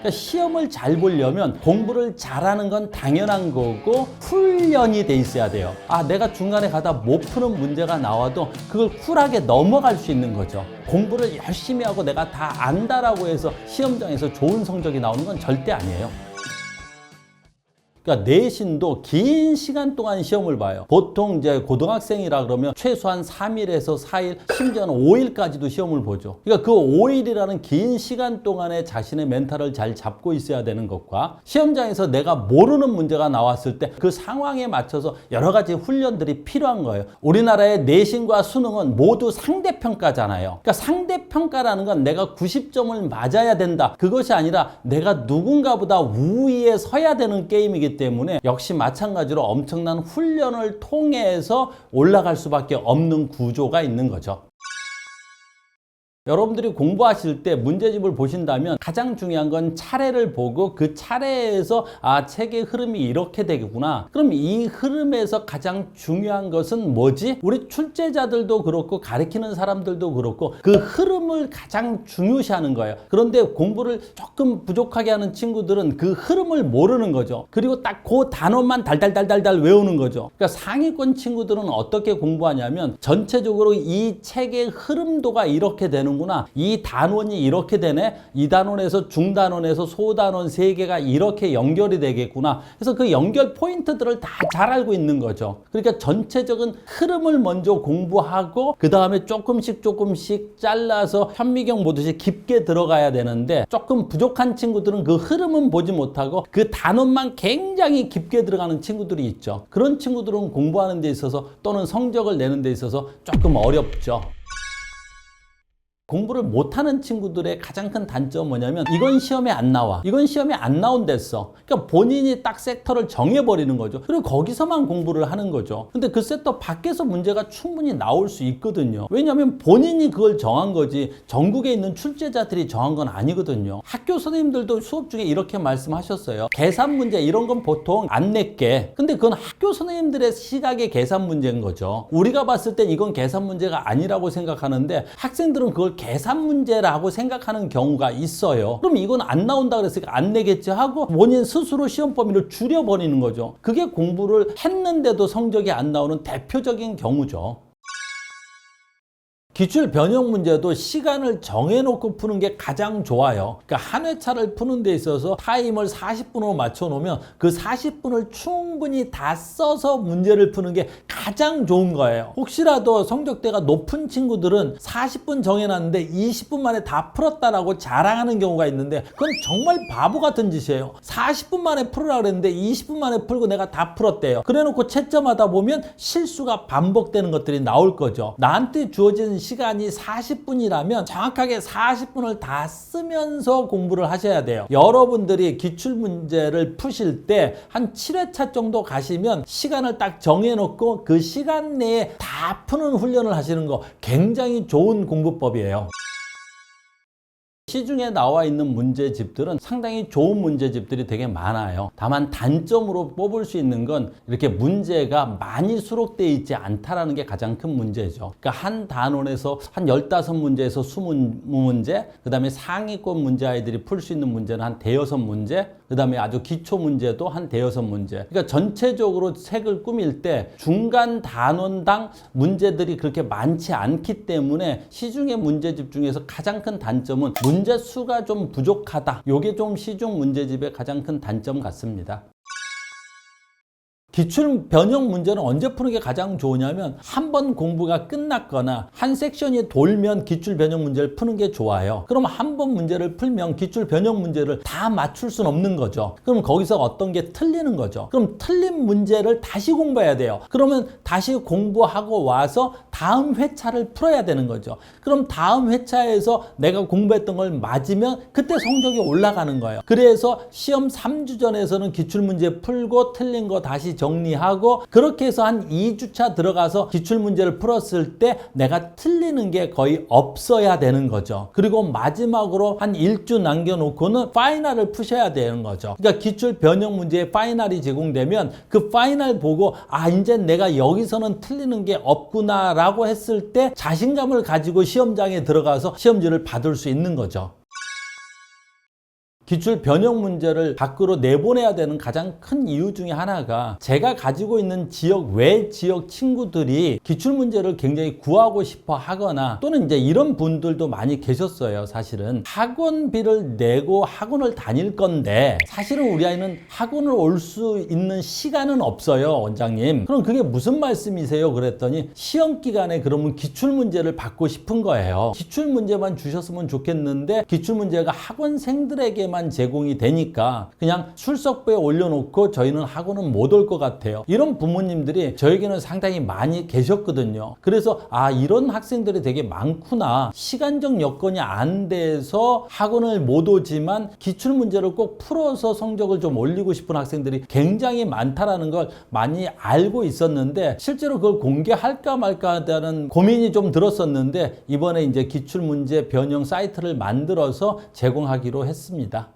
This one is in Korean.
그러니까 시험을 잘 보려면 공부를 잘하는 건 당연한 거고 훈련이 돼 있어야 돼요. 내가 중간에 가다 못 푸는 문제가 나와도 그걸 쿨하게 넘어갈 수 있는 거죠. 공부를 열심히 하고 내가 다 안다라고 해서 시험장에서 좋은 성적이 나오는 건 절대 아니에요. 그러니까 내신도 긴 시간 동안 시험을 봐요. 보통 이제 고등학생이라 그러면 최소한 3일에서 4일, 심지어는 5일까지도 시험을 보죠. 그러니까 그 5일이라는 긴 시간 동안에 자신의 멘탈을 잘 잡고 있어야 되는 것과 시험장에서 내가 모르는 문제가 나왔을 때 그 상황에 맞춰서 여러 가지 훈련들이 필요한 거예요. 우리나라의 내신과 수능은 모두 상대평가잖아요. 그러니까 상대평가라는 건 내가 90점을 맞아야 된다. 그것이 아니라 내가 누군가보다 우위에 서야 되는 게임이기 때문에 역시 마찬가지로 엄청난 훈련을 통해서 올라갈 수밖에 없는 구조가 있는 거죠. 여러분들이 공부하실 때 문제집을 보신다면 가장 중요한 건 차례를 보고 그 차례에서 책의 흐름이 이렇게 되겠구나. 그럼 이 흐름에서 가장 중요한 것은 뭐지? 우리 출제자들도 그렇고 가르치는 사람들도 그렇고 그 흐름을 가장 중요시하는 거예요. 그런데 공부를 조금 부족하게 하는 친구들은 그 흐름을 모르는 거죠. 그리고 딱 그 단어만 달달달달달 외우는 거죠. 그러니까 상위권 친구들은 어떻게 공부하냐면 전체적으로 이 책의 흐름도가 이렇게 되는 구나. 이 단원이 이렇게 되네. 이 단원에서 중단원에서 소단원 3개가 이렇게 연결이 되겠구나. 그래서 그 연결 포인트들을 다 잘 알고 있는 거죠. 그러니까 전체적인 흐름을 먼저 공부하고 그 다음에 조금씩 잘라서 현미경 보듯이 깊게 들어가야 되는데 조금 부족한 친구들은 그 흐름은 보지 못하고 그 단원만 굉장히 깊게 들어가는 친구들이 있죠. 그런 친구들은 공부하는 데 있어서 또는 성적을 내는 데 있어서 조금 어렵죠. 공부를 못하는 친구들의 가장 큰 단점은 뭐냐면 이건 시험에 안 나와. 이건 시험에 안 나온댔어. 그러니까 본인이 딱 섹터를 정해버리는 거죠. 그리고 거기서만 공부를 하는 거죠. 근데 그 섹터 밖에서 문제가 충분히 나올 수 있거든요. 왜냐하면 본인이 그걸 정한 거지 전국에 있는 출제자들이 정한 건 아니거든요. 학교 선생님들도 수업 중에 이렇게 말씀하셨어요. 계산 문제 이런 건 보통 안 낼게. 근데 그건 학교 선생님들의 시각의 계산 문제인 거죠. 우리가 봤을 땐 이건 계산 문제가 아니라고 생각하는데 학생들은 그걸 계산 문제라고 생각하는 경우가 있어요. 그럼 이건 안 나온다 그랬으니까 안 내겠지 하고 본인 스스로 시험 범위를 줄여버리는 거죠. 그게 공부를 했는데도 성적이 안 나오는 대표적인 경우죠. 기출 변형 문제도 시간을 정해놓고 푸는 게 가장 좋아요. 그러니까 한 회차를 푸는 데 있어서 타임을 40분으로 맞춰놓으면 그 40분을 충분히 다 써서 문제를 푸는 게 가장 좋은 거예요. 혹시라도 성적대가 높은 친구들은 40분 정해놨는데 20분 만에 다 풀었다라고 자랑하는 경우가 있는데 그건 정말 바보 같은 짓이에요. 40분 만에 풀으라 그랬는데 20분 만에 풀고 내가 다 풀었대요. 그래놓고 채점하다 보면 실수가 반복되는 것들이 나올 거죠. 나한테 주어진 시간이 40분이라면 정확하게 40분을 다 쓰면서 공부를 하셔야 돼요. 여러분들이 기출문제를 푸실 때 한 7회차 정도 가시면 시간을 딱 정해놓고 그 시간 내에 다 푸는 훈련을 하시는 거 굉장히 좋은 공부법이에요. 시중에 나와 있는 문제집들은 상당히 좋은 문제집들이 되게 많아요. 다만 단점으로 뽑을 수 있는 건 이렇게 문제가 많이 수록되어 있지 않다라는 게 가장 큰 문제죠. 그러니까 한 단원에서 한 15문제에서 20문제, 그 다음에 상위권 문제 아이들이 풀 수 있는 문제는 한 대여섯 문제, 그 다음에 아주 기초 문제도 한 대여섯 문제. 그러니까 전체적으로 책을 꾸밀 때 중간 단원당 문제들이 그렇게 많지 않기 때문에 시중의 문제집 중에서 가장 큰 단점은 문제 수가 좀 부족하다. 이게 좀 시중 문제집의 가장 큰 단점 같습니다. 기출 변형 문제는 언제 푸는 게 가장 좋으냐면 한 번 공부가 끝났거나 한 섹션이 돌면 기출 변형 문제를 푸는 게 좋아요. 그럼 한 번 문제를 풀면 기출 변형 문제를 다 맞출 수는 없는 거죠. 그럼 거기서 어떤 게 틀리는 거죠. 그럼 틀린 문제를 다시 공부해야 돼요. 그러면 다시 공부하고 와서 다음 회차를 풀어야 되는 거죠. 그럼 다음 회차에서 내가 공부했던 걸 맞으면 그때 성적이 올라가는 거예요. 그래서 시험 3주 전에서는 기출문제 풀고 틀린 거 다시 정리하고 그렇게 해서 한 2주차 들어가서 기출문제를 풀었을 때 내가 틀리는 게 거의 없어야 되는 거죠. 그리고 마지막으로 한 1주 남겨놓고는 파이널을 푸셔야 되는 거죠. 그러니까 기출 변형 문제에 파이널이 제공되면 그 파이널 보고 이제 내가 여기서는 틀리는 게 없구나 라고 했을 때 자신감을 가지고 시험장에 들어가서 시험지를 받을 수 있는 거죠. 기출 변형 문제를 밖으로 내보내야 되는 가장 큰 이유 중에 하나가 제가 가지고 있는 지역 외 지역 친구들이 기출 문제를 굉장히 구하고 싶어 하거나 또는 이제 이런 분들도 많이 계셨어요. 사실은 학원비를 내고 학원을 다닐 건데 사실은 우리 아이는 학원을 올 수 있는 시간은 없어요, 원장님. 그럼 그게 무슨 말씀이세요? 그랬더니 시험 기간에 그러면 기출 문제를 받고 싶은 거예요. 기출 문제만 주셨으면 좋겠는데 기출 문제가 학원생들에게만 제공이 되니까 그냥 출석부에 올려놓고 저희는 학원은 못 올 것 같아요. 이런 부모님들이 저에게는 상당히 많이 계셨거든요. 그래서 이런 학생들이 되게 많구나. 시간적 여건이 안 돼서 학원을 못 오지만 기출 문제를 꼭 풀어서 성적을 좀 올리고 싶은 학생들이 굉장히 많다라는 걸 많이 알고 있었는데 실제로 그걸 공개할까 말까 하다는 고민이 좀 들었었는데 이번에 이제 기출 문제 변형 사이트를 만들어서 제공하기로 했습니다.